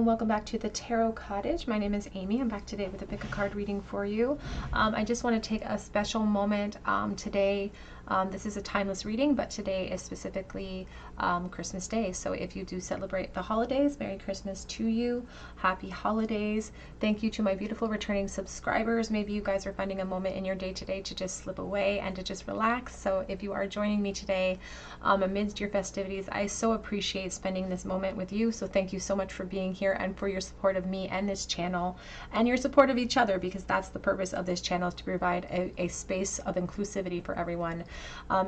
and welcome back to the Tarot Cottage. My name is Amy. I'm back today with a pick a card reading for you. I just want to take a special moment today. This is a timeless reading, but today is specifically Christmas Day. So if you do celebrate the holidays, Merry Christmas to you. Happy holidays. Thank you to my beautiful returning subscribers. Maybe you guys are finding a moment in your day today to just slip away and to just relax. So if you are joining me today amidst your festivities, I so appreciate spending this moment with you. So thank you so much for being here and for your support of me and this channel and your support of each other, because that's the purpose of this channel, is to provide a space of inclusivity for everyone.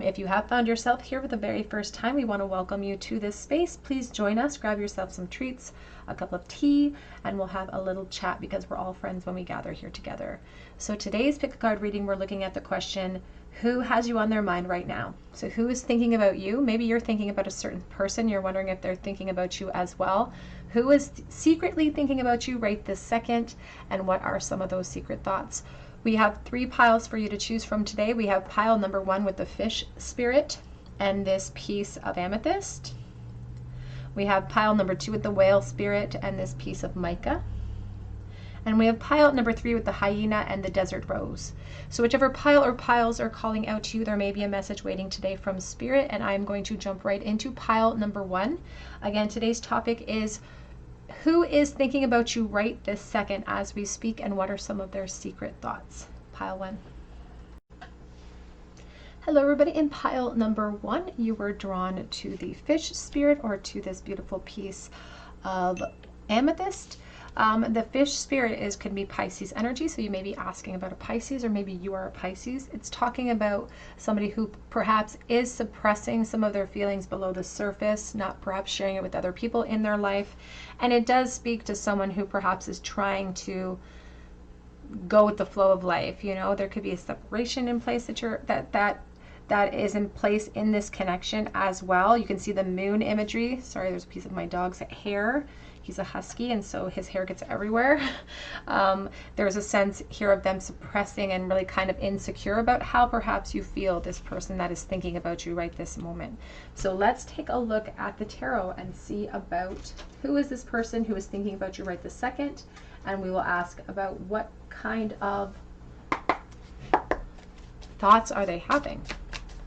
If you have found yourself here for the very first time, we want to welcome you to this space. Please join us, grab yourself some treats, a cup of tea, and we'll have a little chat, because we're all friends when we gather here together. So today's pick a card reading, we're looking at the question, who has you on their mind right now? So who is thinking about you? Maybe you're thinking about a certain person. You're wondering if they're thinking about you as well. Who is secretly thinking about you right this second? And what are some of those secret thoughts? We have 3 piles for you to choose from today. We have pile number 1 with the fish spirit and this piece of amethyst. We have pile number 2 with the whale spirit and this piece of mica. And we have pile number 3 with the hyena and the desert rose. So whichever pile or piles are calling out to you, there may be a message waiting today from Spirit, and I'm going to jump right into pile number 1. Again, today's topic is, who is thinking about you right this second as we speak, and what are some of their secret thoughts? Pile 1. Hello everybody. In pile number 1, you were drawn to the fish spirit, or to this beautiful piece of amethyst. The fish spirit could be Pisces energy, so you may be asking about a Pisces, or maybe you are a Pisces. It's talking about somebody who perhaps is suppressing some of their feelings below the surface, not perhaps sharing it with other people in their life. And it does speak to someone who perhaps is trying to go with the flow of life. You know, there could be a separation in place that is in place in this connection as well. You can see the moon imagery. Sorry, there's a piece of my dog's hair. He's a husky, and so his hair gets everywhere. There's a sense here of them suppressing and really kind of insecure about how perhaps you feel, this person that is thinking about you right this moment. So let's take a look at the tarot and see about who is this person who is thinking about you right this second, and we will ask about what kind of thoughts are they having.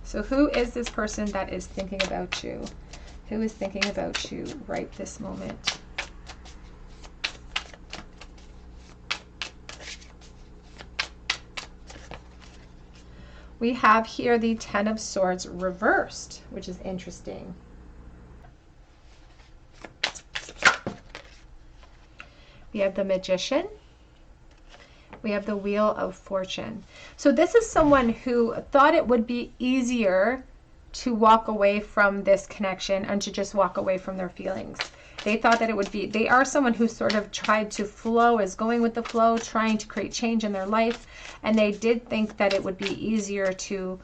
So who is this person that is thinking about you? Who is thinking about you right this moment? We have here the 10 of Swords reversed, which is interesting. We have the Magician. We have the Wheel of Fortune. So this is someone who thought it would be easier to walk away from this connection and to just walk away from their feelings. They thought that it would be, they are someone who sort of tried to flow, is going with the flow, trying to create change in their life. And they did think that it would be easier to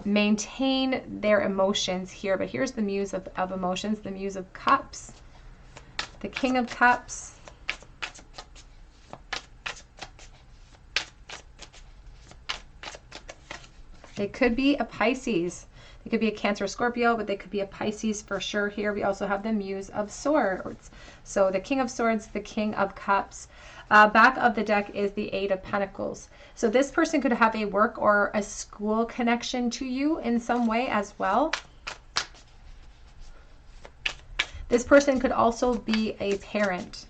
maintain their emotions here. But here's the Muse of emotions, the Muse of Cups, the King of Cups, they could be a Pisces. It could be a Cancer, Scorpio, but they could be a Pisces for sure here. We also have the Muse of Swords. So the King of Swords, the King of Cups. Back of the deck is the 8 of Pentacles. So this person could have a work or a school connection to you in some way as well. This person could also be a parent.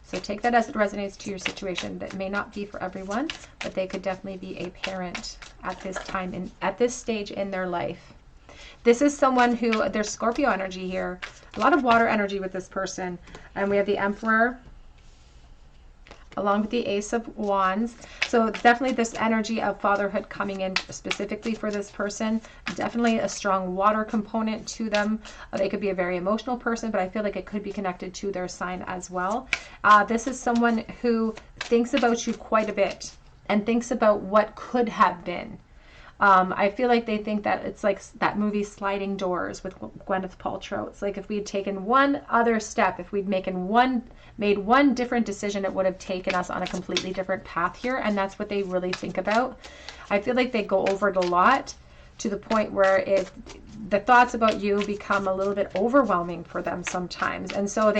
So take that as it resonates to your situation. That may not be for everyone, but they could definitely be a parent at this time, at this stage in their life. This is someone who, there's Scorpio energy here, a lot of water energy with this person. And we have the Emperor along with the Ace of Wands. So definitely this energy of fatherhood coming in specifically for this person. Definitely a strong water component to them. They could be a very emotional person, but I feel like it could be connected to their sign as well. This is someone who thinks about you quite a bit and thinks about what could have been. I feel like they think that it's like that movie Sliding Doors with Gwyneth Paltrow. It's like if we had taken one other step, if we'd made one different decision, it would have taken us on a completely different path here. And that's what they really think about. I feel like they go over it a lot. to the point where the thoughts about you become a little bit overwhelming for them sometimes. And so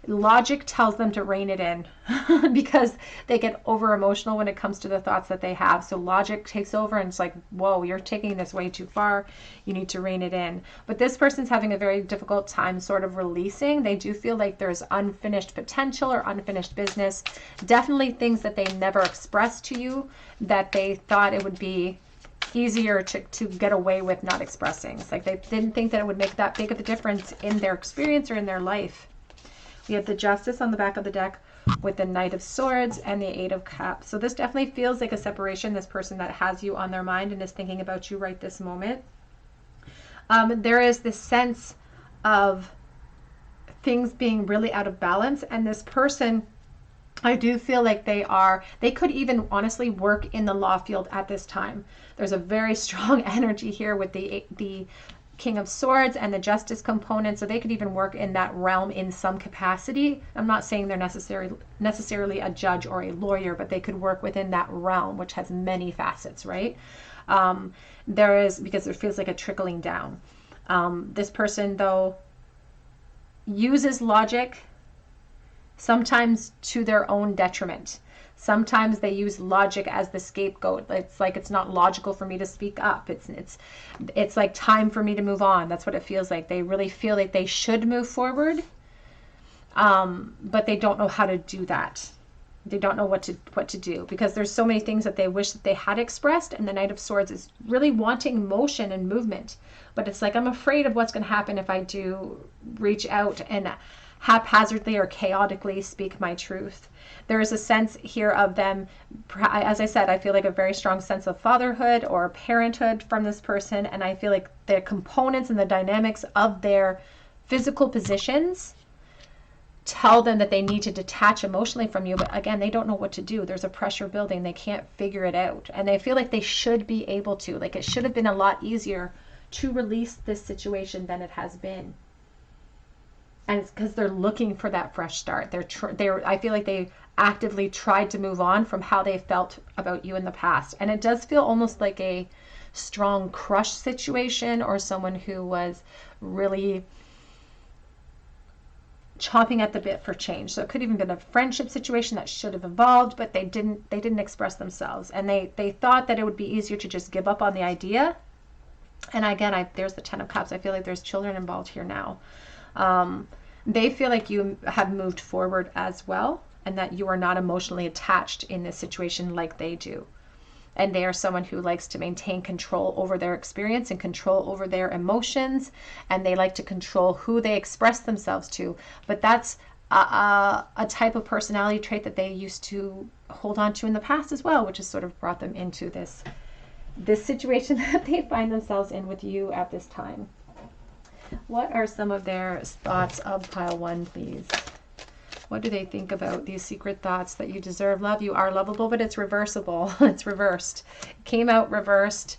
logic tells them to rein it in because they get over emotional when it comes to the thoughts that they have. So logic takes over and it's like, whoa, you're taking this way too far. You need to rein it in. But this person's having a very difficult time sort of releasing. They do feel like there's unfinished potential or unfinished business. Definitely things that they never expressed to you that they thought it would be easier to get away with not expressing. It's like they didn't think that it would make that big of a difference in their experience or in their life. We have the Justice on the back of the deck with the Knight of Swords and the Eight of Cups. So this definitely feels like a separation, this person that has you on their mind and is thinking about you right this moment. There is this sense of things being really out of balance, and this person, I do feel like they could even honestly work in the law field at this time. There's a very strong energy here with the King of Swords and the Justice component, so they could even work in that realm in some capacity. I'm not saying they're necessarily a judge or a lawyer, but they could work within that realm, which has many facets, right? Because there feels like a trickling down. This person, though, uses logic sometimes to their own detriment. Sometimes they use logic as the scapegoat. It's like, it's not logical for me to speak up. It's like time for me to move on. That's what it feels like. They really feel like they should move forward, but they don't know how to do that. They don't know what to do because there's so many things that they wish that they had expressed, and the Knight of Swords is really wanting motion and movement. But it's like, I'm afraid of what's going to happen if I do reach out and haphazardly or chaotically speak my truth. There is a sense here of them, as I said, I feel like a very strong sense of fatherhood or parenthood from this person, and I feel like the components and the dynamics of their physical positions tell them that they need to detach emotionally from you, but again, they don't know what to do. There's a pressure building. They can't figure it out, and they feel like they should be able to. Like, it should have been a lot easier to release this situation than it has been. And it's because they're looking for that fresh start. I feel like they actively tried to move on from how they felt about you in the past. And it does feel almost like a strong crush situation, or someone who was really chomping at the bit for change. So it could even been a friendship situation that should have evolved, but they didn't express themselves. And they thought that it would be easier to just give up on the idea. And again, there's the Ten of Cups. I feel like there's children involved here now. They feel like you have moved forward as well, and that you are not emotionally attached in this situation like they do. And they are someone who likes to maintain control over their experience and control over their emotions, and they like to control who they express themselves to. But that's a type of personality trait that they used to hold on to in the past as well, which has sort of brought them into this situation that they find themselves in with you at this time. What are some of their thoughts of pile one, please? What do they think about these secret thoughts? That you deserve love, you are lovable, but it's reversible. It's reversed. It came out reversed.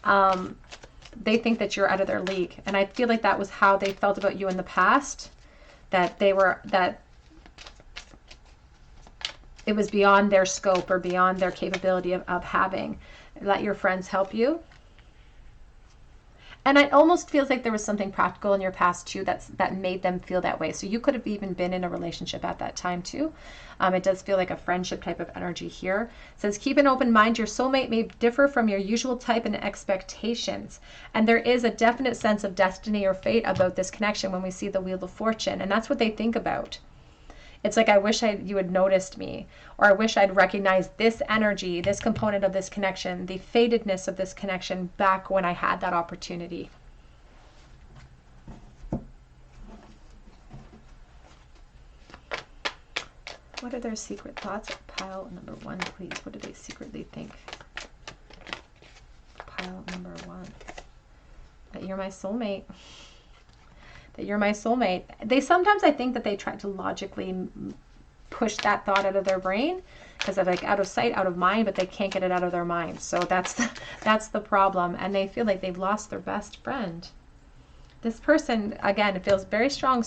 They think that you're out of their league. And I feel like that was how they felt about you in the past. That it was beyond their scope or beyond their capability of having. Let your friends help you. And it almost feels like there was something practical in your past too that made them feel that way. So you could have even been in a relationship at that time too. It does feel like a friendship type of energy here. It says, keep an open mind. Your soulmate may differ from your usual type and expectations. And there is a definite sense of destiny or fate about this connection when we see the Wheel of Fortune. And that's what they think about. It's like, I wish you had noticed me, or I wish I'd recognized this energy, this component of this connection, the fatedness of this connection back when I had that opportunity. What are their secret thoughts? Pile number one, please. What do they secretly think? Pile number one. That you're my soulmate. That you're my soulmate. They sometimes, I think that they try to logically push that thought out of their brain because they're like out of sight, out of mind, but they can't get it out of their mind. So that's the problem. And they feel like they've lost their best friend. This person, again, it feels very strong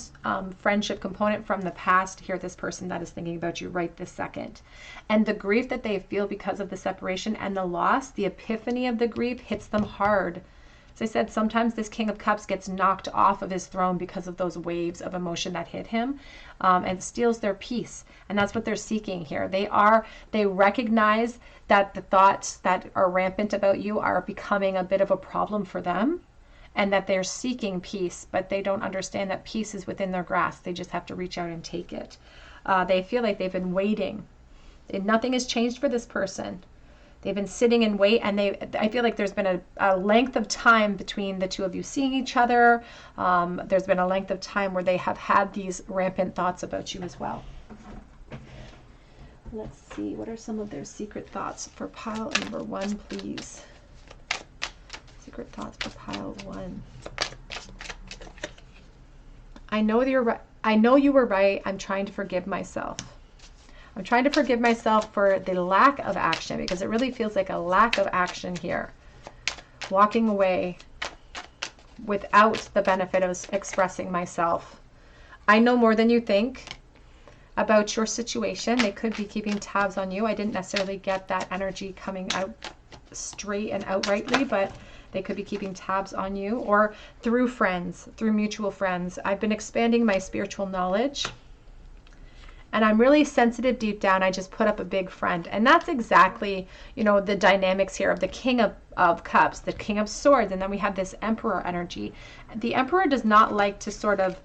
friendship component from the past here. This person that is thinking about you right this second. And the grief that they feel because of the separation and the loss, the epiphany of the grief hits them hard. As I said, sometimes this King of Cups gets knocked off of his throne because of those waves of emotion that hit him, and steals their peace. And that's what they're seeking here. They recognize that the thoughts that are rampant about you are becoming a bit of a problem for them, and that they're seeking peace, but they don't understand that peace is within their grasp. They just have to reach out and take it. They feel like they've been waiting. Nothing has changed for this person. They've been sitting in wait, and I feel like there's been a length of time between the two of you seeing each other. There's been a length of time where they have had these rampant thoughts about you as well. Let's see, what are some of their secret thoughts for pile number 1, please? Secret thoughts for pile 1. I know you're right. I know you were right. I'm trying to forgive myself. I'm trying to forgive myself for the lack of action, because it really feels like a lack of action here. Walking away without the benefit of expressing myself. I know more than you think about your situation. They could be keeping tabs on you. I didn't necessarily get that energy coming out straight and outrightly, but they could be keeping tabs on you, or through friends, through mutual friends. I've been expanding my spiritual knowledge, and I'm really sensitive deep down. I just put up a big friend. And that's exactly, the dynamics here of the King of Cups, the King of Swords, and then we have this Emperor energy. The Emperor does not like to sort of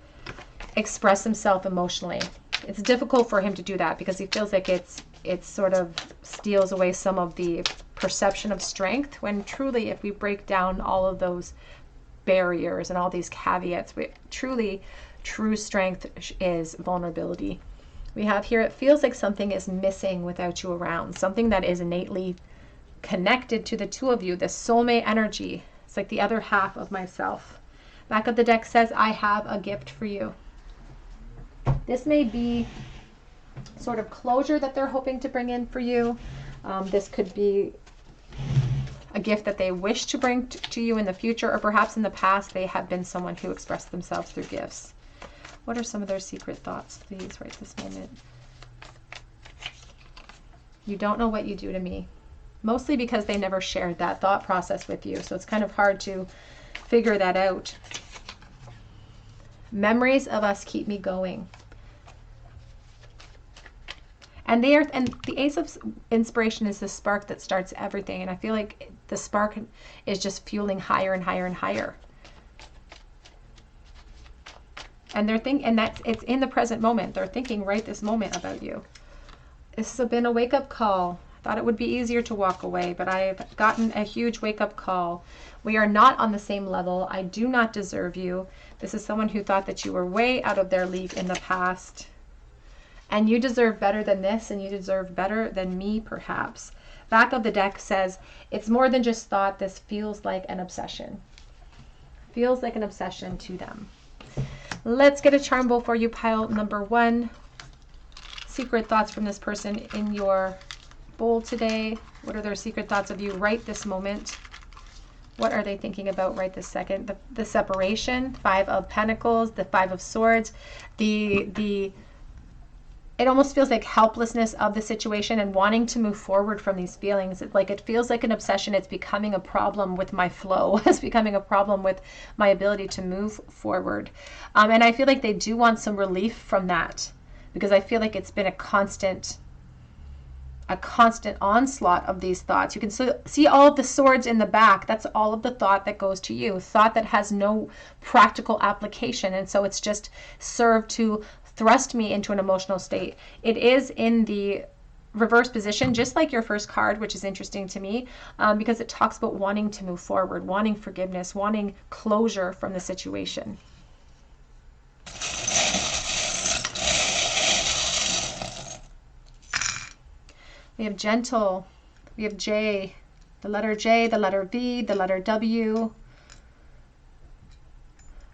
express himself emotionally. It's difficult for him to do that because he feels like it sort of steals away some of the perception of strength, when truly, if we break down all of those barriers and all these caveats, true strength is vulnerability. We have here, it feels like something is missing without you around, something that is innately connected to the two of you, the soulmate energy. It's like the other half of myself. Back of the deck says, I have a gift for you. This may be sort of closure that they're hoping to bring in for you. This could be a gift that they wish to bring to you in the future, or perhaps in the past they have been someone who expressed themselves through gifts. What are some of their secret thoughts, please, right this moment? You don't know what you do to me. Mostly because they never shared that thought process with you, so it's kind of hard to figure that out. Memories of us keep me going. And the Ace of Inspiration is the spark that starts everything, and I feel like the spark is just fueling higher and higher and higher. And they're thinking, it's in the present moment. They're thinking right this moment about you. This has been a wake-up call. I thought it would be easier to walk away, but I've gotten a huge wake-up call. We are not on the same level. I do not deserve you. This is someone who thought that you were way out of their league in the past. And you deserve better than this, and you deserve better than me, perhaps. Back of the deck says, it's more than just thought. This feels like an obsession. Feels like an obsession to them. Let's get a charm bowl for you, pile number 1. Secret thoughts from this person in your bowl today. What are their secret thoughts of you right this moment? What are they thinking about right this second? The separation, 5 of Pentacles, the 5 of Swords, it almost feels like helplessness of the situation and wanting to move forward from these feelings. It feels like an obsession. It's becoming a problem with my flow. It's becoming a problem with my ability to move forward. And I feel like they do want some relief from that, because I feel like it's been a constant onslaught of these thoughts. You can see all of the swords in the back. That's all of the thought that goes to you. Thought that has no practical application. And so it's just served to thrust me into an emotional state. It is in the reverse position, just like your first card, which is interesting to me, because it talks about wanting to move forward, wanting forgiveness, wanting closure from the situation. We have gentle, we have J, the letter J, the letter V, the letter W.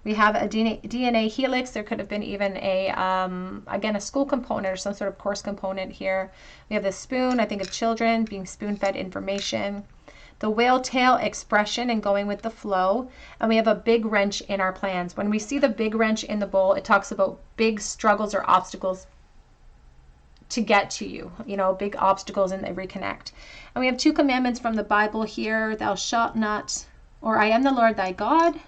We have a DNA helix. There could have been even again, a school component or some sort of course component here. We have the spoon, I think of children being spoon-fed information. The whale tail, expression and going with the flow. And we have a big wrench in our plans. When we see the big wrench in the bowl, it talks about big struggles or obstacles to get to you, big obstacles, and they reconnect. And we have 2 commandments from the Bible here. Thou shalt not or I am the Lord thy God,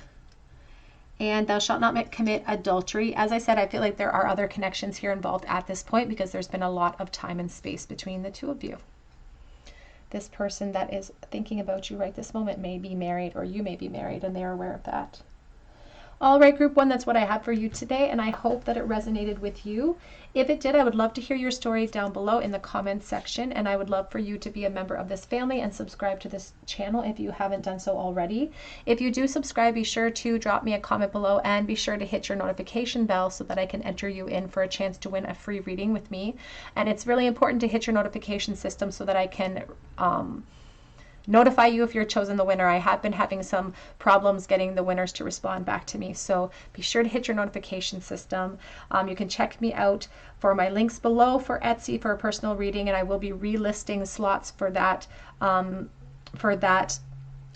and thou shalt not commit adultery. As I said, I feel like there are other connections here involved at this point because there's been a lot of time and space between the two of you. This person that is thinking about you right this moment may be married, or you may be married, and they're aware of that. All right, group one, that's what I have for you today, and I hope that it resonated with you. If it did, I would love to hear your stories down below in the comments section, and I would love for you to be a member of this family and subscribe to this channel if you haven't done so already. If you do subscribe, be sure to drop me a comment below and be sure to hit your notification bell so that I can enter you in for a chance to win a free reading with me. And it's really important to hit your notification system so that I can notify you if you're chosen the winner. I have been having some problems getting the winners to respond back to me, so be sure to hit your notification system. You can check me out for my links below for Etsy for a personal reading, and I will be relisting slots for that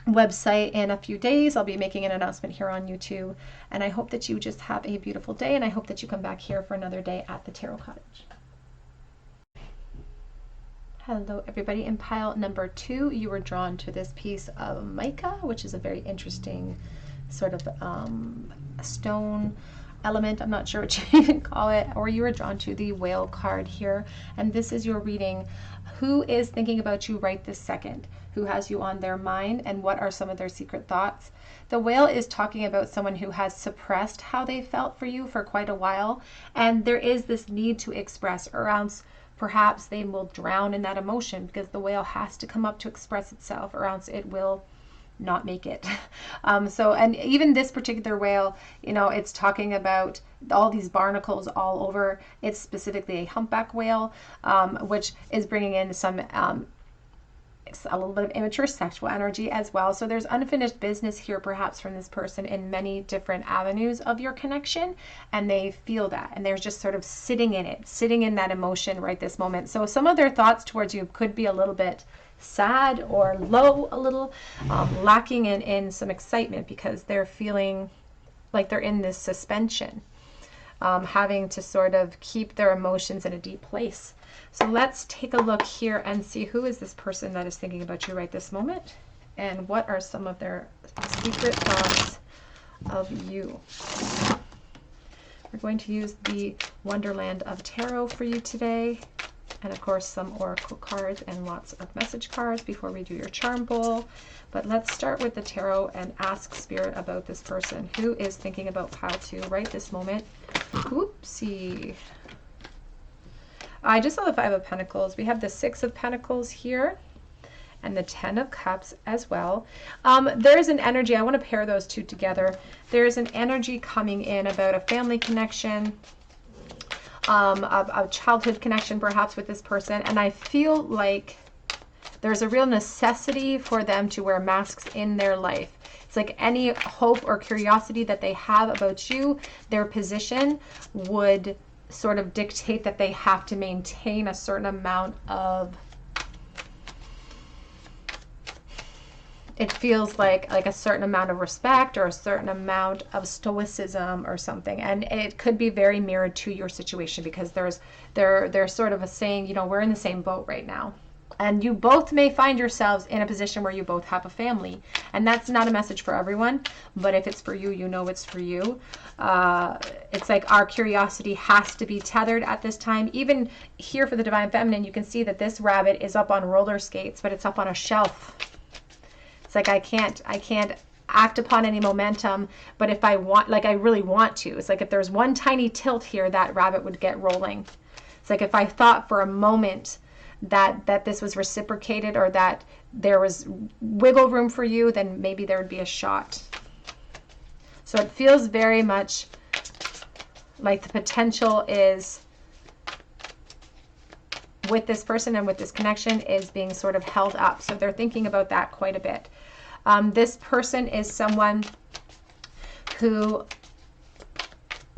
website in a few days. I'll be making an announcement here on YouTube, and I hope that you just have a beautiful day, and I hope that you come back here for another day at the Tarot Cottage. Hello everybody. In pile number 2, you were drawn to this piece of mica, which is a very interesting sort of stone element. I'm not sure what you even call it. Or you were drawn to the whale card here. And this is your reading. Who is thinking about you right this second? Who has you on their mind? And what are some of their secret thoughts? The whale is talking about someone who has suppressed how they felt for you for quite a while. And there is this need to express, or else perhaps they will drown in that emotion, because the whale has to come up to express itself, or else it will not make it. And even this particular whale, you know, it's talking about all these barnacles all over. It's specifically a humpback whale, which is bringing in some a little bit of immature sexual energy as well. So there's unfinished business here, perhaps from this person in many different avenues of your connection, and they feel that, and they're just sort of sitting in that emotion right this moment. So some of their thoughts towards you could be a little bit sad or low, a little lacking in some excitement, because they're feeling like they're in this suspension, having to sort of keep their emotions in a deep place. So let's take a look here and see who is this person that is thinking about you right this moment, and what are some of their secret thoughts of you. We're going to use the Wonderland of Tarot for you today, and of course some oracle cards and lots of message cards before we do your charm bowl. But let's start with the tarot and ask Spirit about this person. Who is thinking about pile 2 right this moment? Oopsie. I just saw the 5 of Pentacles. We have the 6 of Pentacles here, and the 10 of Cups as well. There's an energy, I want to pair those two together. There's an energy coming in about a family connection, a childhood connection perhaps with this person, and I feel like there's a real necessity for them to wear masks in their life. It's like any hope or curiosity that they have about you, their position would sort of dictate that they have to maintain a certain amount of, it feels like a certain amount of respect or a certain amount of stoicism or something. And it could be very mirrored to your situation, because they're sort of saying, you know, we're in the same boat right now. And you both may find yourselves in a position where you both have a family. And that's not a message for everyone, but if it's for you, you know it's for you. It's like our curiosity has to be tethered at this time. Even here for the Divine Feminine, you can see that this rabbit is up on roller skates, but it's up on a shelf. It's like I can't act upon any momentum, but if I want, like I really want to. It's like if there's one tiny tilt here, that rabbit would get rolling. It's like if I thought for a moment that this was reciprocated, or that there was wiggle room for you, then maybe there would be a shot. So it feels very much like the potential is, with this person and with this connection, is being sort of held up. So they're thinking about that quite a bit. This person is someone who,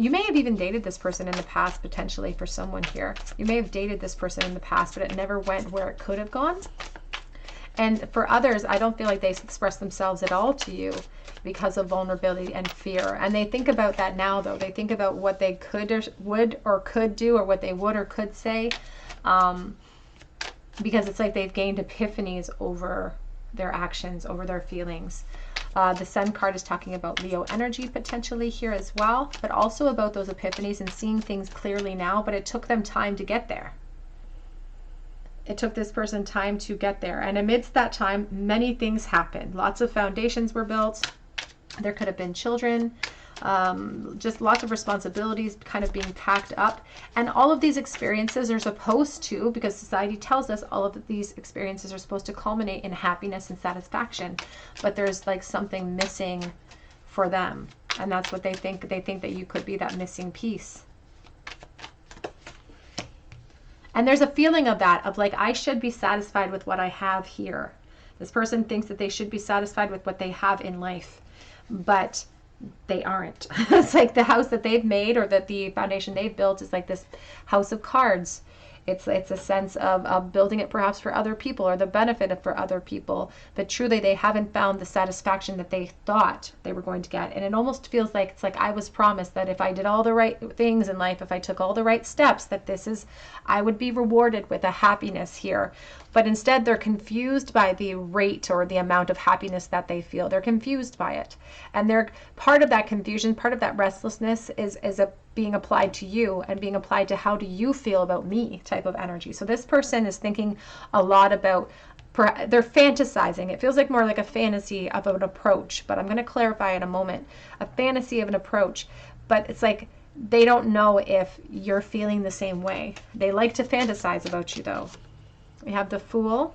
you may have even dated this person in the past, potentially, for someone here. You may have dated this person in the past, but it never went where it could have gone. And for others, I don't feel like they express themselves at all to you because of vulnerability and fear. And they think about that now, though. They think about what they would or could do, or what they would or could say, because it's like they've gained epiphanies over their actions, over their feelings. The Sun card is talking about Leo energy potentially here as well, but also about those epiphanies and seeing things clearly now, but it took them time to get there. It took this person time to get there. And amidst that time, many things happened. Lots of foundations were built. There could have been children, just lots of responsibilities kind of being packed up. And all of these experiences are supposed to, because society tells us all of these experiences are supposed to culminate in happiness and satisfaction. But there's like something missing for them. And that's what they think. They think that you could be that missing piece. And there's a feeling of that, of like, I should be satisfied with what I have here. This person thinks that they should be satisfied with what they have in life, but they aren't. It's like the house that they've made, or that the foundation they've built, is like this house of cards. It's a sense of building it perhaps for other people, or the benefit of for other people, but truly they haven't found the satisfaction that they thought they were going to get. And it almost feels like it's like I was promised that if I did all the right things in life, if I took all the right steps, that I would be rewarded with a happiness here. But instead they're confused by the rate or the amount of happiness that they feel. They're confused by it. And they're part of that confusion, part of that restlessness is being applied to you, and being applied to how do you feel about me type of energy. So this person is thinking a lot about, they're fantasizing. It feels like more like a fantasy of an approach, but I'm going to clarify in a moment. A fantasy of an approach, but it's like they don't know if you're feeling the same way. They like to fantasize about you though. We have the Fool.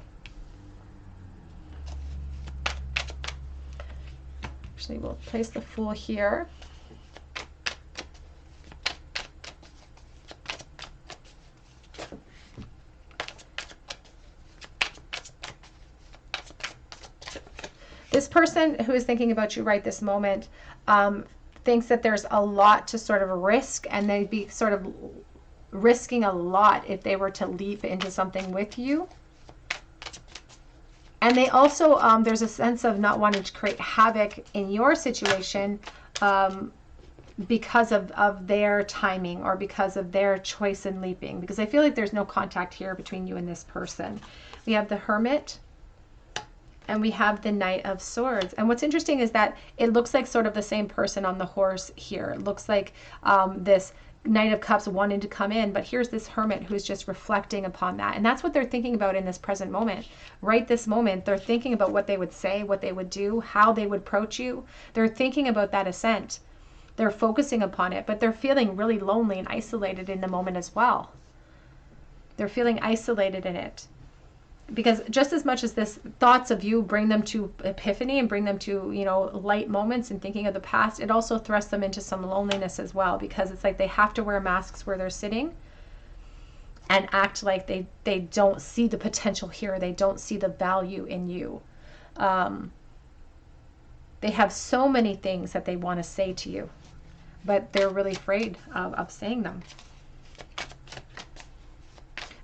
Actually, we'll place the Fool here. This person who is thinking about you right this moment thinks that there's a lot to sort of risk, and they'd be sort of risking a lot if they were to leap into something with you. And they also, there's a sense of not wanting to create havoc in your situation because of their timing, or because of their choice in leaping, because I feel like there's no contact here between you and this person. We have the Hermit, and we have the Knight of Swords. And what's interesting is that it looks like sort of the same person on the horse here. It looks like this Knight of Cups wanted to come in, but here's this Hermit who's just reflecting upon that. And that's what they're thinking about in this present moment. Right this moment, they're thinking about what they would say, what they would do, how they would approach you. They're thinking about that ascent. They're focusing upon it, but they're feeling really lonely and isolated in the moment as well. They're feeling isolated in it. Because just as much as this thoughts of you bring them to epiphany and bring them to, you know, light moments and thinking of the past, it also thrusts them into some loneliness as well, because it's like they have to wear masks where they're sitting and act like they don't see the potential here. They don't see the value in you. They have so many things that they want to say to you, but they're really afraid of saying them.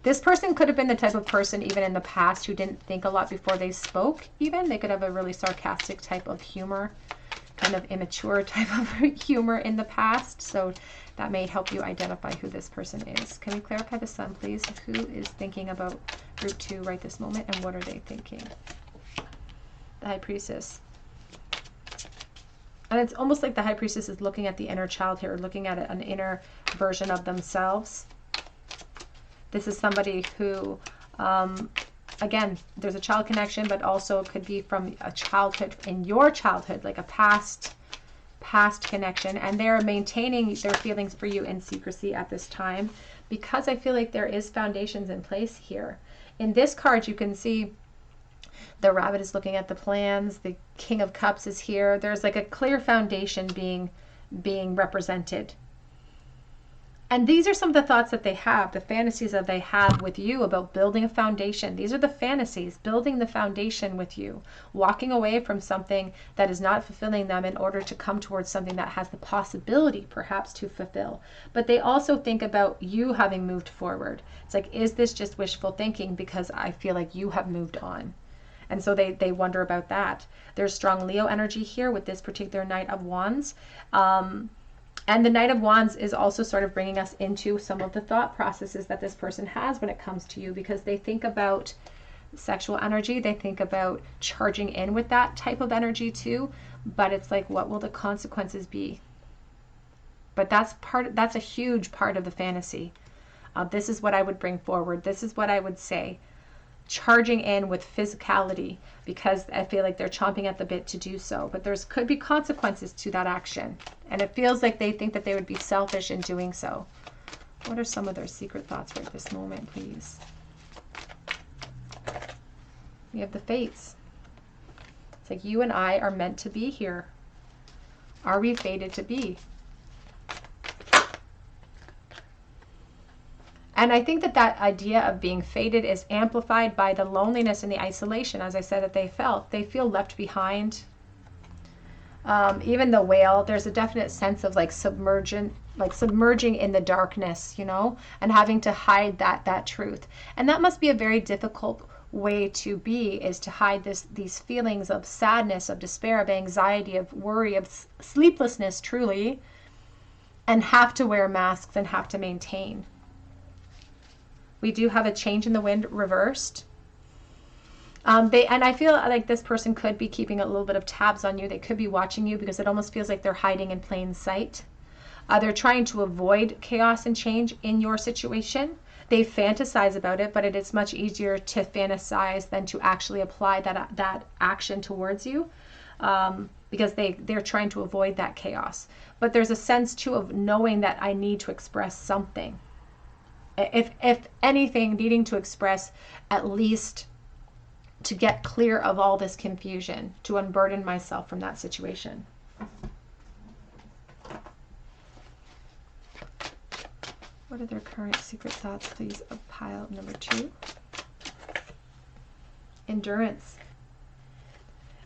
This person could have been the type of person even in the past who didn't think a lot before they spoke even. They could have a really sarcastic type of humor, kind of immature type of humor in the past. So that may help you identify who this person is. Can we clarify the Sun, please? Who is thinking about Group 2 right this moment, and what are they thinking? The High Priestess. And it's almost like the High Priestess is looking at the inner child here, looking at an inner version of themselves. This is somebody who, again, there's a child connection, but also it could be from a childhood, in your childhood, like a past connection. And they're maintaining their feelings for you in secrecy at this time, because I feel like there is foundations in place here. In this card, you can see the Rabbit is looking at the plans. The King of Cups is here. There's like a clear foundation being represented. And these are some of the thoughts that they have, the fantasies that they have with you about building a foundation. These are the fantasies, building the foundation with you, walking away from something that is not fulfilling them in order to come towards something that has the possibility perhaps to fulfill. But they also think about you having moved forward. It's like, is this just wishful thinking because I feel like you have moved on? And so they wonder about that. There's strong Leo energy here with this particular Knight of Wands. And the Knight of Wands is also sort of bringing us into some of the thought processes that this person has when it comes to you, because they think about sexual energy. They think about charging in with that type of energy too. But it's like, what will the consequences be? But that's a huge part of the fantasy. This is what I would bring forward. This is what I would say. Charging in with physicality, because I feel like they're chomping at the bit to do so. But there's could be consequences to that action. And it feels like they think that they would be selfish in doing so. What are some of their secret thoughts right this moment, please? We have the Fates. It's like, you and I are meant to be here. Are we fated to be? And I think that that idea of being fated is amplified by the loneliness and the isolation, as I said, that they felt. They feel left behind. Even the whale, there's a definite sense of like submerging in the darkness, you know, and having to hide that truth. And that must be a very difficult way to be, is to hide these feelings of sadness, of despair, of anxiety, of worry, of sleeplessness, truly, and have to wear masks and have to maintain. We do have a change in the wind reversed. And I feel like this person could be keeping a little bit of tabs on you. They could be watching you, because it almost feels like they're hiding in plain sight. They're trying to avoid chaos and change in your situation. They fantasize about it, but it is much easier to fantasize than to actually apply that action towards you, because they're trying to avoid that chaos. But there's a sense too of knowing that I need to express something. If anything, needing to express, at least to get clear of all this confusion, to unburden myself from that situation. What are their current secret thoughts, please, of pile number 2? Endurance.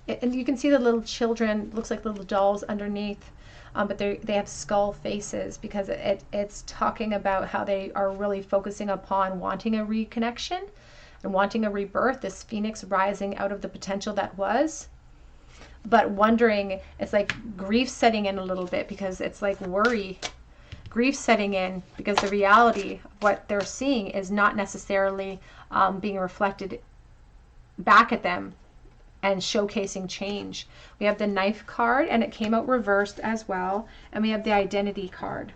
And you can see the little children, looks like little dolls underneath. But they have skull faces, because it's talking about how they are really focusing upon wanting a reconnection and wanting a rebirth, this phoenix rising out of the potential that was, but wondering, it's like grief setting in a little bit, because it's like worry, grief setting in, because the reality of what they're seeing is not necessarily being reflected back at them and showcasing change. We have the Knife card, and it came out reversed as well. And we have the Identity card.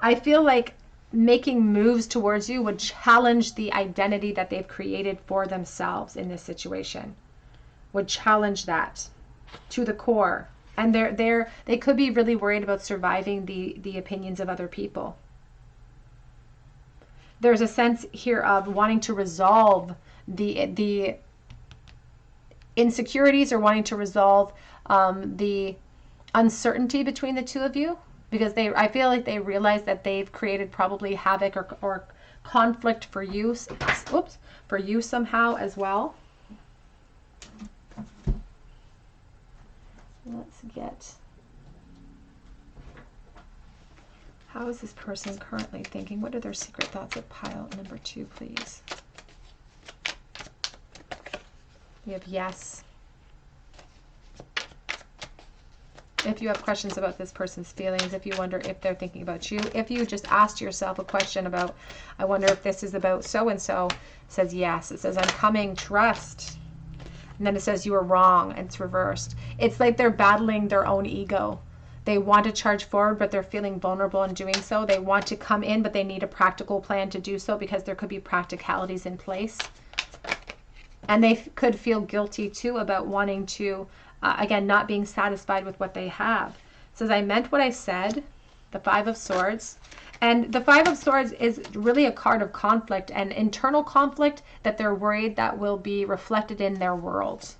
I feel like making moves towards you would challenge the identity that they've created for themselves in this situation. Would challenge that to the core. And they could be really worried about surviving the opinions of other people. There's a sense here of wanting to resolve the insecurities, or wanting to resolve the uncertainty between the two of you, because I feel like they realize that they've created probably havoc or conflict for you, for you somehow as well. Let's get, how is this person currently thinking? What are their secret thoughts of pile number 2, please? We have yes. If you have questions about this person's feelings, if you wonder if they're thinking about you, if you just asked yourself a question about, I wonder if this is about so-and-so, it says yes. It says, I'm coming, trust. And then it says, you are wrong, and it's reversed. It's like they're battling their own ego. They want to charge forward, but they're feeling vulnerable in doing so. They want to come in, but they need a practical plan to do so, because there could be practicalities in place. And they could feel guilty too about wanting to, again, not being satisfied with what they have. It says, I meant what I said, the 5 of Swords. And the 5 of Swords is really a card of conflict, and internal conflict that they're worried that will be reflected in their world.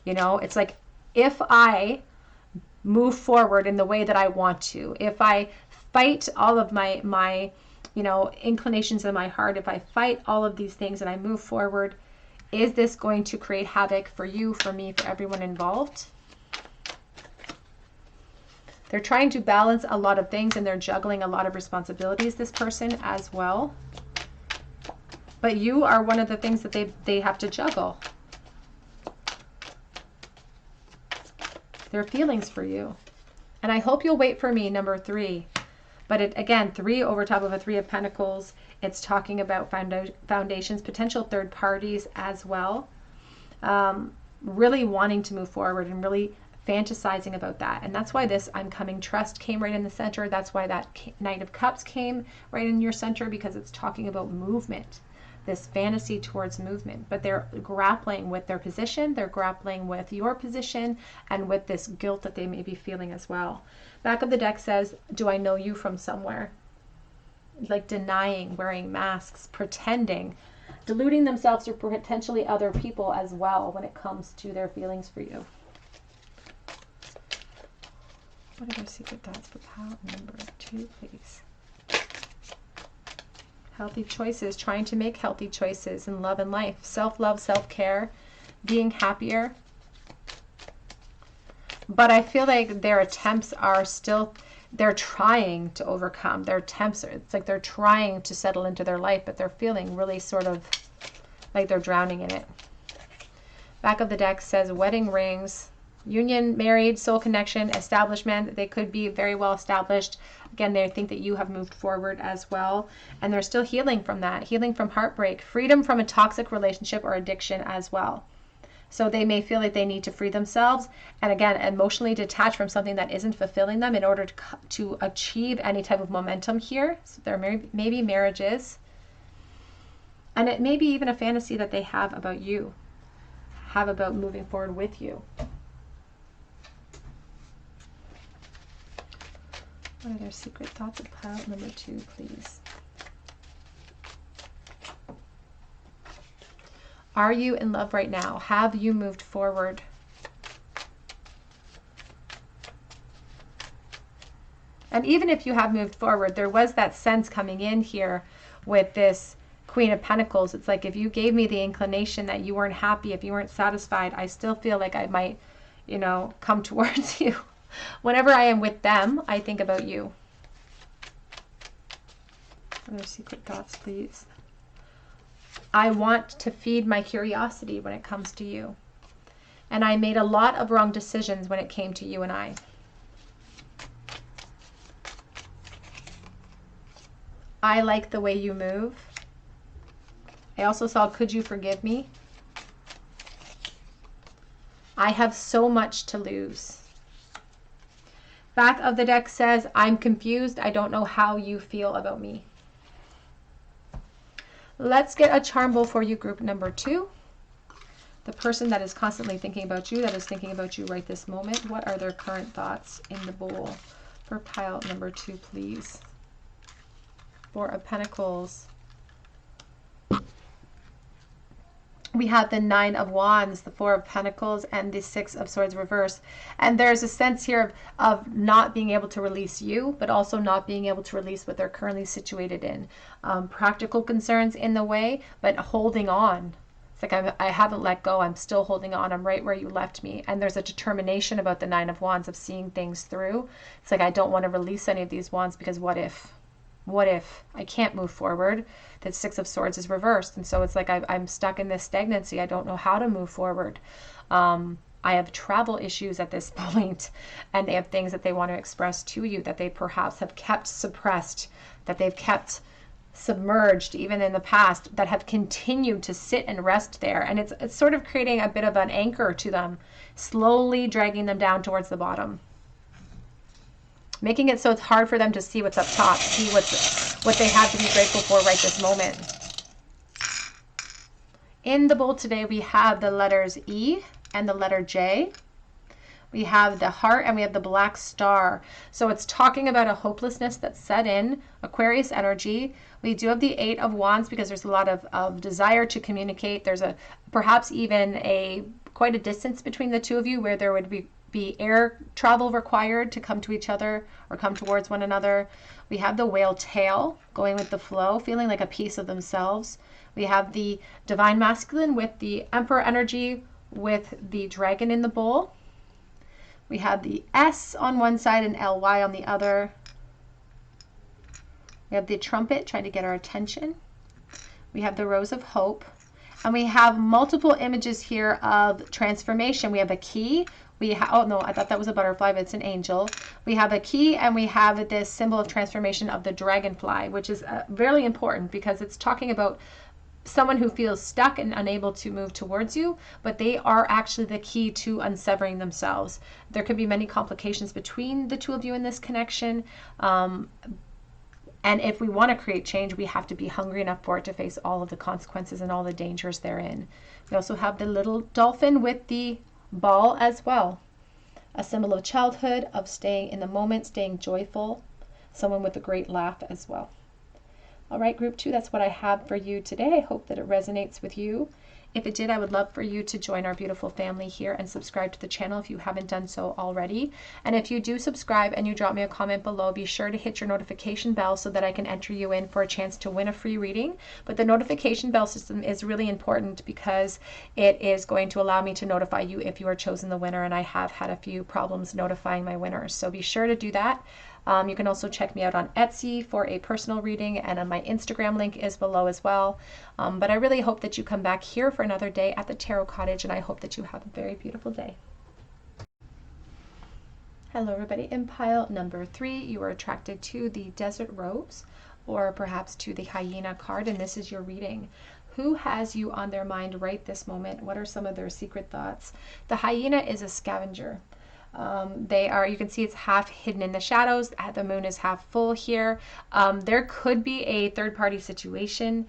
You know, it's like, if I move forward in the way that I want to, if I fight all of my inclinations in my heart, if I fight all of these things and I move forward, is this going to create havoc for you, for me, for everyone involved? They're trying to balance a lot of things, and they're juggling a lot of responsibilities, this person as well. But you are one of the things that they have to juggle. Their feelings for you. And I hope you'll wait for me, number 3. But again, 3 over top of a 3 of Pentacles It's talking about foundations, potential third parties as well. Really wanting to move forward and really fantasizing about that. And that's why this I'm coming trust came right in the center. That's why that Knight of Cups came right in your center, because it's talking about movement, this fantasy towards movement. But they're grappling with their position, they're grappling with your position, and with this guilt that they may be feeling as well. Back of the deck says, do I know you from somewhere? Like denying, wearing masks, pretending, deluding themselves or potentially other people as well when it comes to their feelings for you. What are their secret thoughts for pile number 2, please? Healthy choices, trying to make healthy choices in love and life. Self-love, self-care, being happier. But I feel like their attempts are still, they're trying to overcome. Their attempts are, it's like they're trying to settle into their life, but they're feeling really sort of like they're drowning in it. Back of the deck says wedding rings, union, married, soul connection, establishment. They could be very well established. Again, they think that you have moved forward as well. And they're still healing from that, healing from heartbreak, freedom from a toxic relationship or addiction as well. So they may feel like they need to free themselves. And again, emotionally detach from something that isn't fulfilling them in order to achieve any type of momentum here. So there may be marriages. And it may be even a fantasy that they have about you, have about moving forward with you. What are their secret thoughts of pile number 2, please? Are you in love right now? Have you moved forward? And even if you have moved forward, there was that sense coming in here with this Queen of Pentacles. It's like, if you gave me the inclination that you weren't happy, if you weren't satisfied, I still feel like I might, you know, come towards you. Whenever I am with them, I think about you. What are their secret thoughts, please? I want to feed my curiosity when it comes to you. And I made a lot of wrong decisions when it came to you and I. I like the way you move. I also saw, could you forgive me? I have so much to lose. Back of the deck says, I'm confused. I don't know how you feel about me. Let's get a charm bowl for you, group number 2. The person that is constantly thinking about you, that is thinking about you right this moment. What are their current thoughts in the bowl for pile number 2, please? 4 of Pentacles. We have the 9 of Wands, the 4 of Pentacles, and the 6 of Swords reverse. And there's a sense here of not being able to release you, but also not being able to release what they're currently situated in. Practical concerns in the way, but holding on. It's like I haven't let go. I'm still holding on. I'm right where you left me. And there's a determination about the 9 of Wands of seeing things through. It's like, I don't want to release any of these wands because what if? What if I can't move forward? That 6 of Swords is reversed. And so it's like I'm stuck in this stagnancy. I don't know how to move forward. I have travel issues at this point, and they have things that they want to express to you that they perhaps have kept suppressed, that they've kept submerged even in the past, that have continued to sit and rest there. And it's sort of creating a bit of an anchor to them, slowly dragging them down towards the bottom. Making it so it's hard for them to see what's up top, see what they have to be grateful for right this moment. In the bowl today, we have the letters E and the letter J. We have the heart and we have the black star. So it's talking about a hopelessness that's set in, Aquarius energy. We do have the 8 of Wands because there's a lot of desire to communicate. There's perhaps even quite a distance between the two of you where there would be air travel required to come to each other or come towards one another. We have the whale tail going with the flow, feeling like a piece of themselves. We have the divine masculine with the emperor energy with the dragon in the bowl. We have the S on one side and LY on the other. We have the trumpet trying to get our attention. We have the rose of hope. And we have multiple images here of transformation. We have a key. Oh no, I thought that was a butterfly, but it's an angel. We have a key, and we have this symbol of transformation of the dragonfly, which is really important because it's talking about someone who feels stuck and unable to move towards you, but they are actually the key to unsevering themselves. There could be many complications between the two of you in this connection. And if we want to create change, we have to be hungry enough for it to face all of the consequences and all the dangers therein. We also have the little dolphin with the ball as well. A symbol of childhood, of staying in the moment, staying joyful. Someone with a great laugh as well. All right, group 2, that's what I have for you today. I hope that it resonates with you. If it did, I would love for you to join our beautiful family here and subscribe to the channel if you haven't done so already. And if you do subscribe and you drop me a comment below, be sure to hit your notification bell so that I can enter you in for a chance to win a free reading. But the notification bell system is really important because it is going to allow me to notify you if you are chosen the winner, and I have had a few problems notifying my winners. So be sure to do that. You can also check me out on Etsy for a personal reading, and my Instagram link is below as well. But I really hope that you come back here for another day at the Tarot Cottage, and I hope that you have a very beautiful day. Hello everybody. In pile number 3, you are attracted to the Desert Rose, or perhaps to the Hyena card, and this is your reading. Who has you on their mind right this moment? What are some of their secret thoughts? The Hyena is a scavenger. You can see it's half hidden in the shadows. The moon is half full here. There could be a third-party situation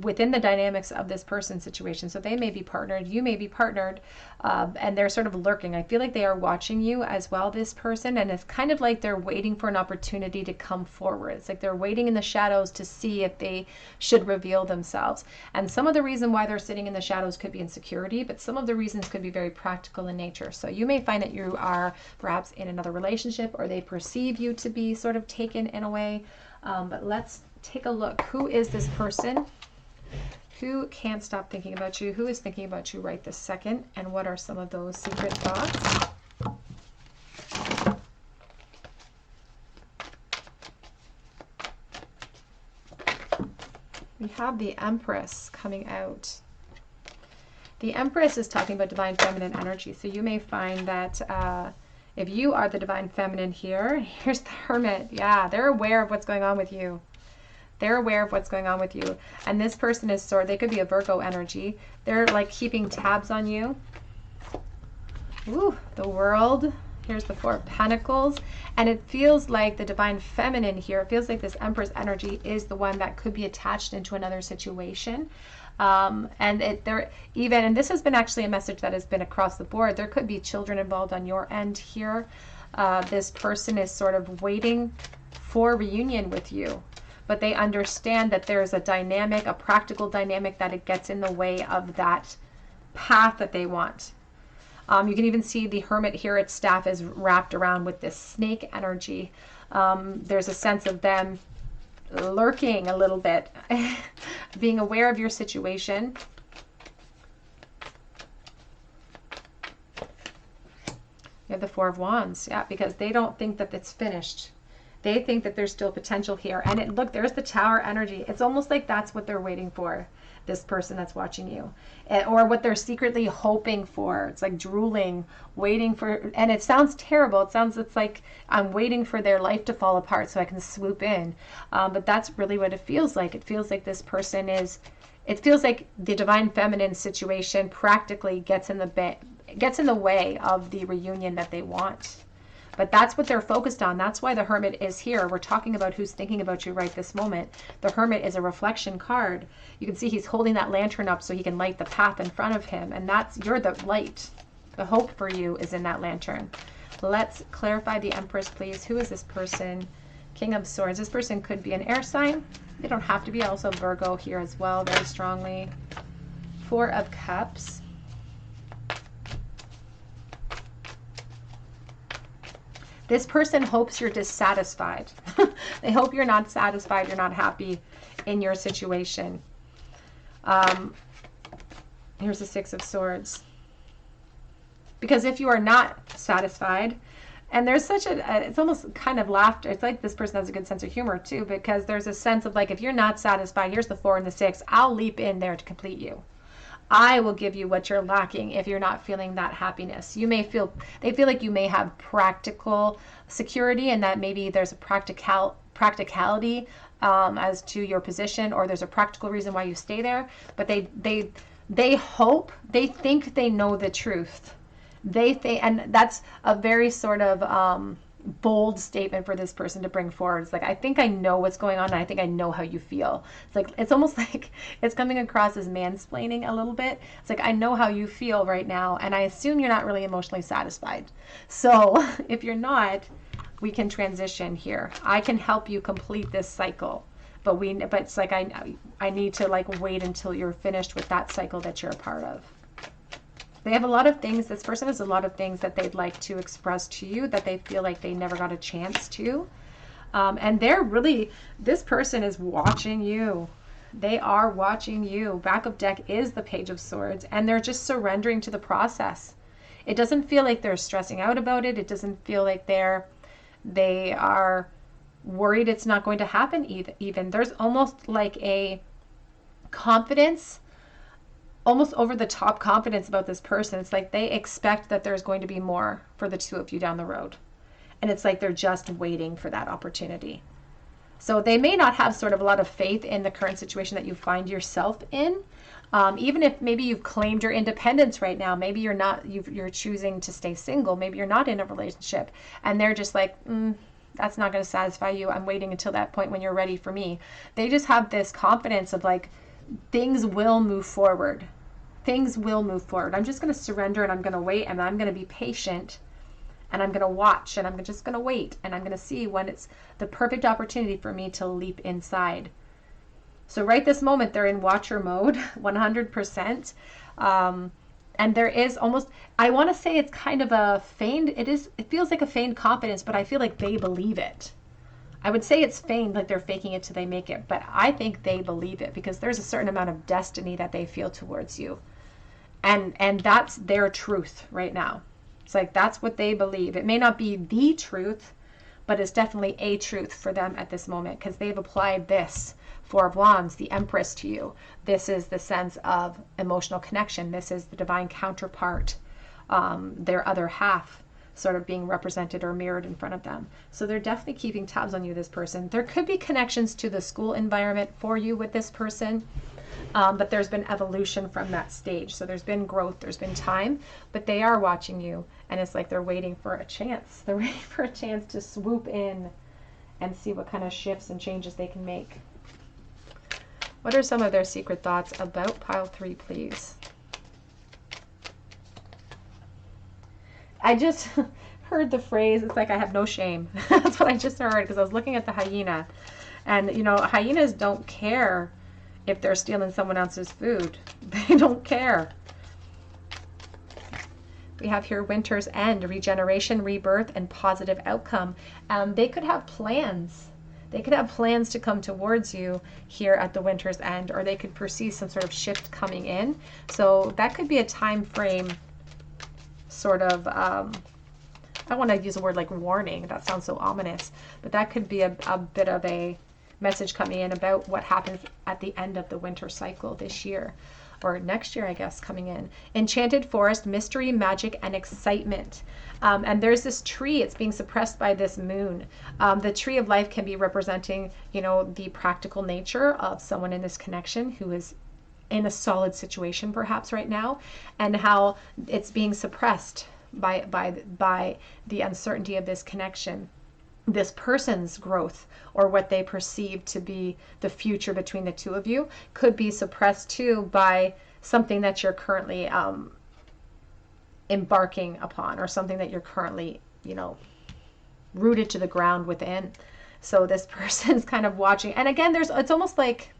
within the dynamics of this person's situation. So they may be partnered, you may be partnered, and they're sort of lurking. I feel like they are watching you as well, this person, and it's kind of like they're waiting for an opportunity to come forward. It's like they're waiting in the shadows to see if they should reveal themselves. And some of the reason why they're sitting in the shadows could be insecurity, but some of the reasons could be very practical in nature. So you may find that you are perhaps in another relationship, or they perceive you to be sort of taken in a way. But let's take a look. Who is this person? Who can't stop thinking about you? Who is thinking about you right this second? And what are some of those secret thoughts? We have the Empress coming out. The Empress is talking about divine feminine energy. So you may find that if you are the divine feminine here, here's the Hermit. Yeah, they're aware of what's going on with you. They're aware of what's going on with you. And this person is they could be a Virgo energy. They're like keeping tabs on you. Ooh, the World. Here's the Four of Pentacles. And it feels like the divine feminine here, it feels like this Empress energy is the one that could be attached into another situation. And this has been actually a message that has been across the board. There could be children involved on your end here. This person is sort of waiting for reunion with you. But they understand that there's a dynamic, a practical dynamic, that it gets in the way of that path that they want. You can even see the Hermit here, its staff is wrapped around with this snake energy. There's a sense of them lurking a little bit, being aware of your situation. You have the Four of Wands, yeah, because they don't think that it's finished. They think that there's still potential here. And look, there's the Tower energy. It's almost like that's what they're waiting for, this person that's watching you. Or what they're secretly hoping for. It's like drooling, waiting for, and it sounds terrible. It's like I'm waiting for their life to fall apart so I can swoop in. But that's really what it feels like. It feels like this person it feels like the divine feminine situation practically gets in the way of the reunion that they want. But that's what they're focused on. That's why the Hermit is here. We're talking about who's thinking about you right this moment. The Hermit is a reflection card. You can see he's holding that lantern up so he can light the path in front of him. And you're the light. The hope for you is in that lantern. Let's clarify the Empress, please. Who is this person? King of Swords. This person could be an air sign. They don't have to be. Also Virgo here as well, very strongly. Four of Cups. This person hopes you're dissatisfied. They hope you're not satisfied, you're not happy in your situation. Here's the Six of Swords. Because if you are not satisfied, And there's such it's almost kind of laughter. It's like this person has a good sense of humor too, because there's a sense of like, if you're not satisfied, here's the 4 and the 6, I'll leap in there to complete you. I will give you what you're lacking if you're not feeling that happiness. They feel like you may have practical security, and that maybe there's a practicality as to your position, or there's a practical reason why you stay there. But they think they know the truth. They think, and that's a very sort of bold statement for this person to bring forward. It's like, I think I know what's going on, and I think I know how you feel. It's like, it's almost like it's coming across as mansplaining a little bit. It's like, I know how you feel right now, and I assume you're not really emotionally satisfied. So if you're not, we can transition here. I can help you complete this cycle, but it's like, I need to like wait until you're finished with that cycle that you're a part of. They have a lot of things, this person has a lot of things that they'd like to express to you that they feel like they never got a chance to. And this person is watching you. They are watching you. Backup deck is the Page of Swords, and they're just surrendering to the process. It doesn't feel like they're stressing out about it. It doesn't feel like they are worried it's not going to happen even. There's almost like a confidence, almost over the top confidence about this person. It's like they expect that there's going to be more for the two of you down the road. And it's like they're just waiting for that opportunity. So they may not have sort of a lot of faith in the current situation that you find yourself in. Even if maybe you've claimed your independence right now, maybe you're choosing to stay single, maybe you're not in a relationship, and they're just like, that's not going to satisfy you. I'm waiting until that point when you're ready for me. They just have this confidence of like, things will move forward. Things will move forward. I'm just going to surrender, and I'm going to wait, and I'm going to be patient, and I'm going to watch, and I'm just going to wait, and I'm going to see when it's the perfect opportunity for me to leap inside. So right this moment, they're in watcher mode, 100%. And there is almost, I want to say it's kind of a feigned, it feels like a feigned confidence, but I feel like they believe it. I would say it's feigned, like they're faking it till they make it, but I think they believe it because there's a certain amount of destiny that they feel towards you. And that's their truth right now. It's like, that's what they believe. It may not be the truth, but it's definitely a truth for them at this moment, because they've applied this 4 of Wands, the Empress, to you. This is the sense of emotional connection. This is the divine counterpart, their other half, sort of being represented or mirrored in front of them. So they're definitely keeping tabs on you, this person. There could be connections to the school environment for you with this person, but there's been evolution from that stage. So there's been growth, there's been time, but they are watching you, and it's like they're waiting for a chance. They're waiting for a chance to swoop in and see what kind of shifts and changes they can make. What are some of their secret thoughts about pile 3, please? I just heard the phrase, it's like I have no shame. That's what I just heard, because I was looking at the hyena. And, you know, hyenas don't care if they're stealing someone else's food. They don't care. We have here winter's end, regeneration, rebirth, and positive outcome. They could have plans. They could have plans to come towards you here at the winter's end, or they could perceive some sort of shift coming in. So that could be a time frame sort of, I want to use a word like warning. That sounds so ominous, but that could be a bit of a message coming in about what happens at the end of the winter cycle this year, or next year, I guess, coming in. Enchanted forest, mystery, magic, and excitement. And there's this tree, it's being suppressed by this moon. The tree of life can be representing, you know, the practical nature of someone in this connection who is in a solid situation perhaps right now, and how it's being suppressed by the uncertainty of this connection. This person's growth, or what they perceive to be the future between the two of you, could be suppressed too by something that you're currently embarking upon, or something that you're currently, you know, rooted to the ground within. So this person's kind of watching, and again, it's almost like,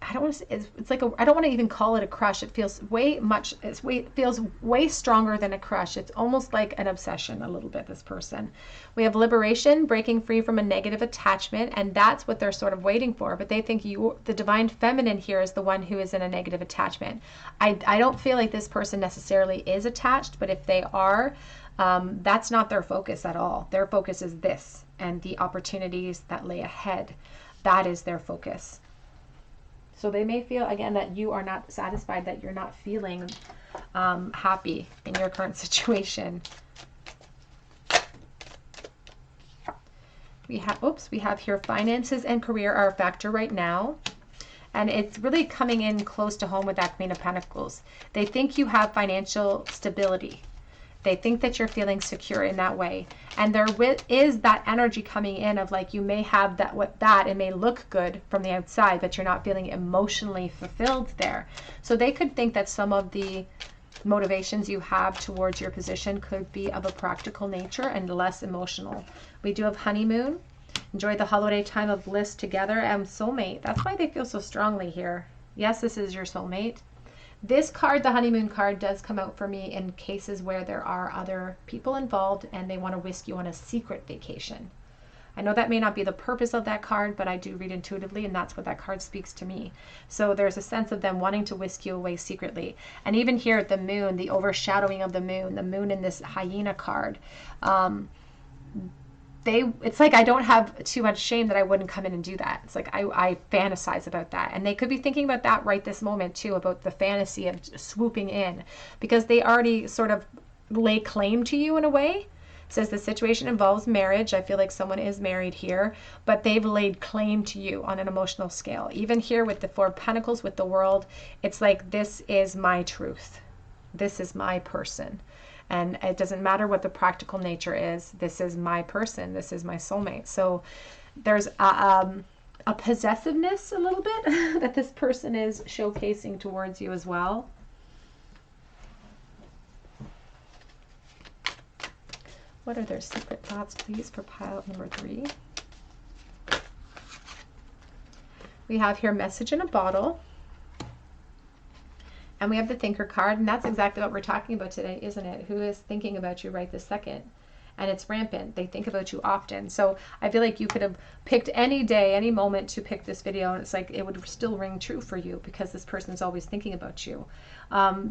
I don't want to say, it's like I don't want to even call it a crush. It feels it feels way stronger than a crush. It's almost like an obsession a little bit, this person. We have liberation, breaking free from a negative attachment, and that's what they're sort of waiting for. But they think the divine feminine here is the one who is in a negative attachment. I don't feel like this person necessarily is attached, but if they are, that's not their focus at all. Their focus is this and the opportunities that lay ahead. That is their focus. So they may feel, again, that you are not satisfied, that you're not feeling happy in your current situation. We have here finances and career are a factor right now. And it's really coming in close to home with that Queen of Pentacles. They think you have financial stability. They think that you're feeling secure in that way. And there is that energy coming in of like, you may have it may look good from the outside, but you're not feeling emotionally fulfilled there. So they could think that some of the motivations you have towards your position could be of a practical nature and less emotional. We do have honeymoon. Enjoy the holiday time of bliss together, and soulmate. That's why they feel so strongly here. Yes, this is your soulmate. This card, the honeymoon card, does come out for me in cases where there are other people involved and they want to whisk you on a secret vacation. I know that may not be the purpose of that card, but I do read intuitively, and that's what that card speaks to me. So there's a sense of them wanting to whisk you away secretly. And even here at the moon, the overshadowing of the moon in this hyena card, it's like I don't have too much shame that I wouldn't come in and do that. It's like I fantasize about that. And they could be thinking about that right this moment too, about the fantasy of swooping in, because they already sort of lay claim to you in a way. It says the situation involves marriage. I feel like someone is married here, but they've laid claim to you on an emotional scale. Even here with the Four of Pentacles, with the World, it's like, this is my truth. This is my person. And it doesn't matter what the practical nature is. This is my person. This is my soulmate. So there's a possessiveness a little bit that this person is showcasing towards you as well. What are their secret thoughts, please, for pile number 3? We have here message in a bottle. And we have the thinker card, and that's exactly what we're talking about today, isn't it? Who is thinking about you right this second? And it's rampant. They think about you often. So I feel like you could have picked any day, any moment to pick this video, and it's like it would still ring true for you because this person is always thinking about you.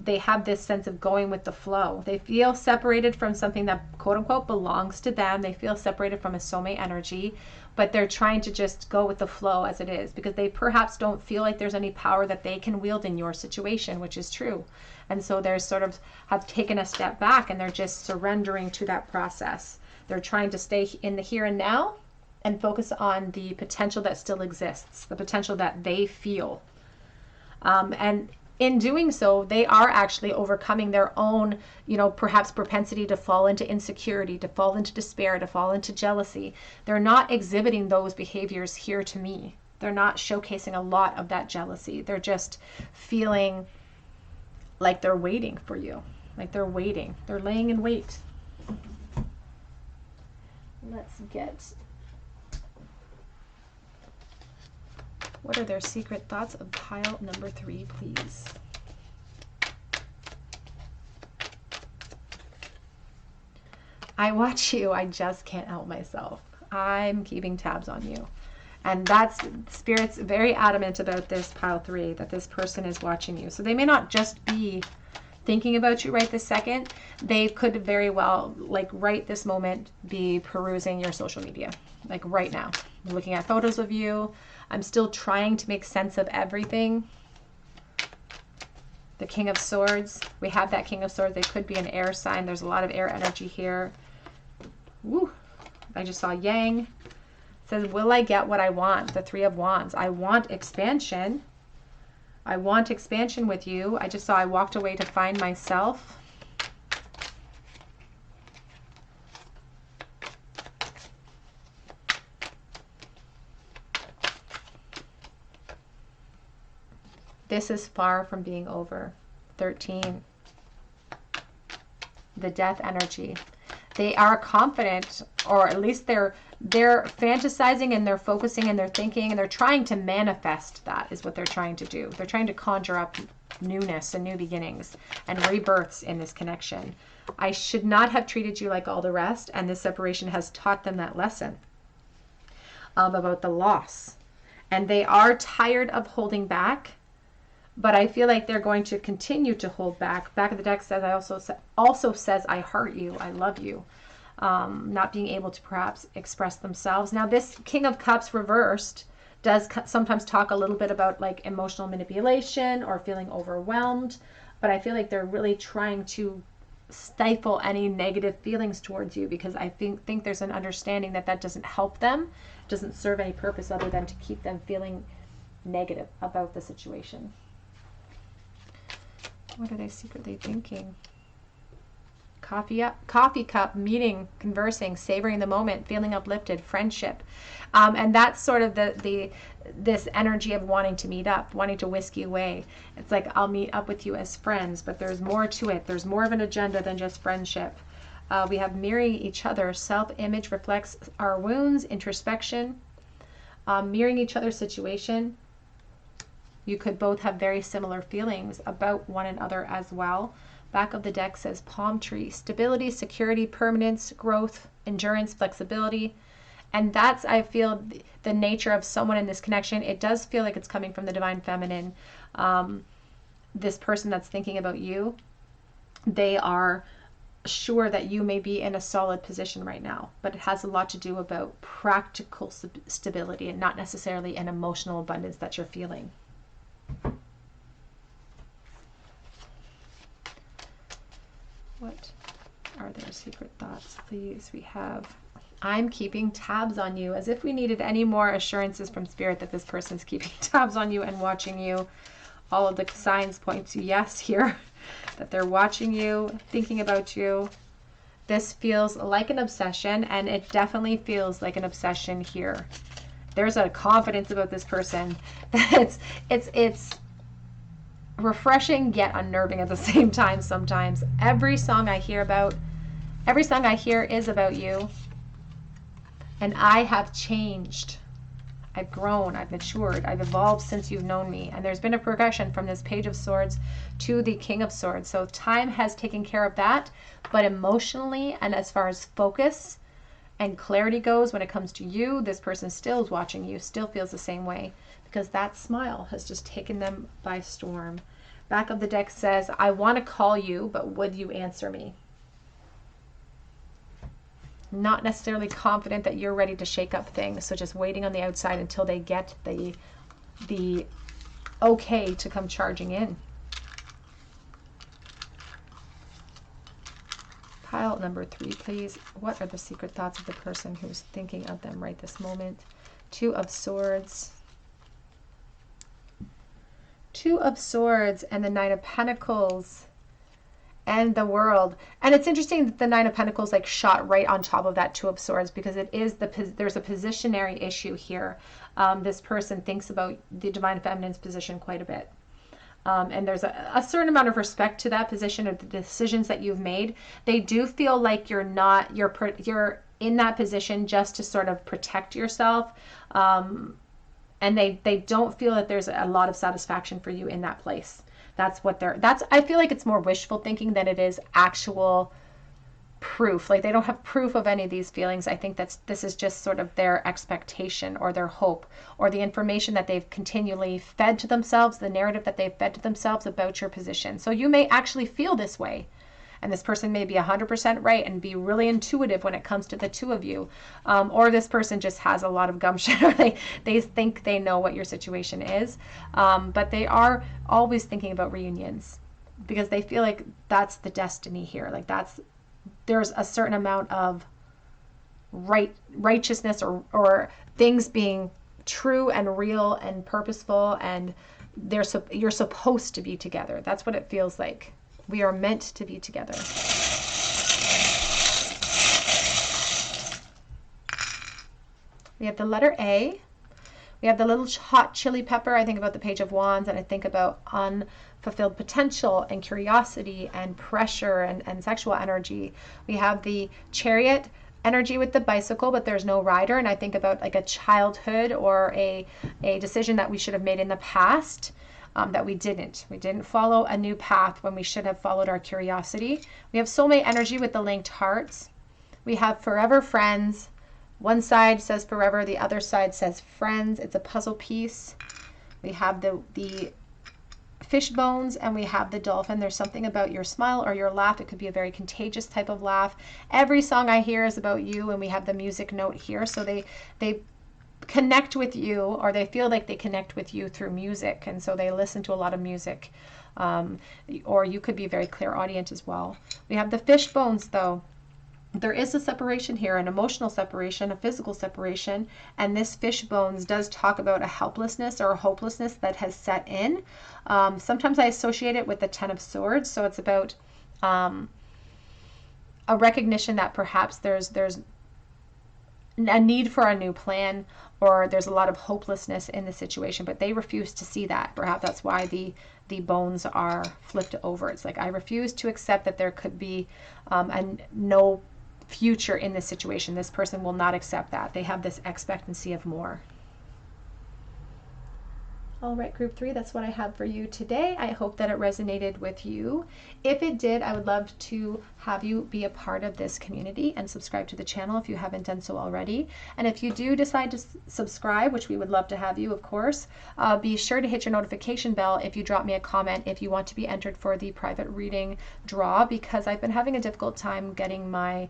They have this sense of going with the flow. They feel separated from something that quote unquote belongs to them. They feel separated from a soulmate energy, but they're trying to just go with the flow as it is because they perhaps don't feel like there's any power that they can wield in your situation, which is true. And so they're sort of have taken a step back and they're just surrendering to that process. They're trying to stay in the here and now and focus on the potential that still exists, the potential that they feel. And in doing so, they are actually overcoming their own, perhaps propensity to fall into insecurity, to fall into despair, to fall into jealousy. They're not exhibiting those behaviors here to me. They're not showcasing a lot of that jealousy. They're just feeling like they're waiting for you, like they're waiting. They're laying in wait. Let's get... What are their secret thoughts of pile number 3, please? I watch you. I just can't help myself. I'm keeping tabs on you. And that's, Spirit's very adamant about this pile 3, that this person is watching you. So they may not just be thinking about you right this second. They could very well, like right this moment, be perusing your social media. Like right now. Looking at photos of you. I'm still trying to make sense of everything. The King of Swords. We have that King of Swords. They could be an air sign. There's a lot of air energy here. Woo. I just saw Yang. It says, will I get what I want? The Three of Wands. I want expansion. I want expansion with you. I just saw I walked away to find myself. This is far from being over. 13. The death energy. They are confident, or at least they're fantasizing and they're focusing and they're thinking and they're trying to manifest. That is what they're trying to do. They're trying to conjure up newness and new beginnings and rebirths in this connection. I should not have treated you like all the rest, and this separation has taught them that lesson about the loss. And they are tired of holding back, but I feel like they're going to continue to hold back. Back of the deck says, also says, I heart you, I love you. Not being able to perhaps express themselves. Now this King of Cups reversed does sometimes talk a little bit about like emotional manipulation or feeling overwhelmed, but I feel like they're really trying to stifle any negative feelings towards you, because I think there's an understanding that that doesn't help them, doesn't serve any purpose other than to keep them feeling negative about the situation. What are they secretly thinking? Coffee cup, meeting, conversing, savoring the moment, feeling uplifted, friendship. And that's sort of this energy of wanting to meet up, wanting to whisk you away. It's like, I'll meet up with you as friends, but there's more to it. There's more of an agenda than just friendship. We have mirroring each other. Self-image reflects our wounds, introspection. Mirroring each other's situation. You could both have very similar feelings about one another as well. Back of the deck says palm tree, stability, security, permanence, growth, endurance, flexibility. And that's, I feel, the nature of someone in this connection. It does feel like it's coming from the divine feminine. This person that's thinking about you, they are sure that you may be in a solid position right now, but it has a lot to do about practical stability and not necessarily an emotional abundance that you're feeling. What are their secret thoughts, please? We have, I'm keeping tabs on you, as if we needed any more assurances from Spirit that this person's keeping tabs on you and watching you. All of the signs point to yes here, that they're watching you, thinking about you. This feels like an obsession, and it definitely feels like an obsession here. There's a confidence about this person that it's refreshing yet unnerving at the same time sometimes. Every song I hear is about you. And I have changed. I've grown, I've matured, I've evolved since you've known me. And there's been a progression from this Page of Swords to the King of Swords. So time has taken care of that. But emotionally, and as far as focus and clarity goes when it comes to you, this person still is watching you, still feels the same way. Because that smile has just taken them by storm. Back of the deck says, I want to call you, but would you answer me? Not necessarily confident that you're ready to shake up things, so just waiting on the outside until they get the okay to come charging in. Pile number 3, please. What are the secret thoughts of the person who's thinking of them right this moment? 2 of Swords. 2 of Swords and the 9 of Pentacles and the World. And it's interesting that the 9 of Pentacles like shot right on top of that 2 of Swords, because it is there's a positionary issue here. This person thinks about the divine feminine's position quite a bit. And there's a certain amount of respect to that position or the decisions that you've made. They do feel like you're in that position just to sort of protect yourself. And they don't feel that there's a lot of satisfaction for you in that place. I feel like it's more wishful thinking than it is actual proof. Like they don't have proof of any of these feelings. I think this is just sort of their expectation or their hope or the information that they've continually fed to themselves, the narrative that they've fed to themselves about your position. So you may actually feel this way. And this person may be 100% right and be really intuitive when it comes to the 2 of you. Or this person just has a lot of gumption, or they think they know what your situation is. But they are always thinking about reunions because they feel like that's the destiny here. Like there's a certain amount of righteousness or things being true and real and purposeful, and you're supposed to be together. That's what it feels like. We are meant to be together. We have the letter A. We We have the little hot chili pepper. I think about the Page of Wands, and I think about unfulfilled potential and curiosity and pressure and sexual energy. We have the Chariot energy with the bicycle, but there's no rider, and I think about like a childhood or a decision that we should have made in the past. That we didn't follow a new path when we should have followed our curiosity. We have soulmate energy with the linked hearts. We have forever friends. One side says forever, the other side says friends. It's a puzzle piece. We have the fish bones, and we have the dolphin. There's something about your smile or your laugh. It could be a very contagious type of laugh. Every song I hear is about you, and we have the music note here. So they connect with you, or they feel like they connect with you through music, and so they listen to a lot of music. Or you could be very clairaudient as well. We have the fish bones, though. There is a separation here, an emotional separation, a physical separation, and this fish bones does talk about a helplessness or a hopelessness that has set in. Sometimes I associate it with the Ten of Swords, so it's about a recognition that perhaps there's a need for a new plan, or there's a lot of hopelessness in the situation, but they refuse to see that. Perhaps that's why the bones are flipped over. It's like, I refuse to accept that there could be no future in this situation. This person will not accept that. They have this expectancy of more. All right, group 3, that's what I have for you today. I hope that it resonated with you. If it did, I would love to have you be a part of this community and subscribe to the channel if you haven't done so already. And if you do decide to subscribe, which we would love to have you, of course, be sure to hit your notification bell if you drop me a comment if you want to be entered for the private reading draw, because I've been having a difficult time getting my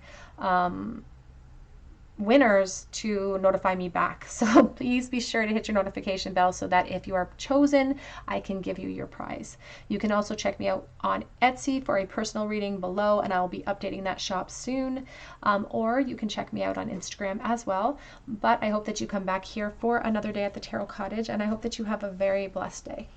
winners to notify me back. So please be sure to hit your notification bell so that if you are chosen, I can give you your prize. You can also check me out on Etsy for a personal reading below, and I'll be updating that shop soon. Or you can check me out on Instagram as well. But I hope that you come back here for another day at the Tarot Cottage, and I hope that you have a very blessed day.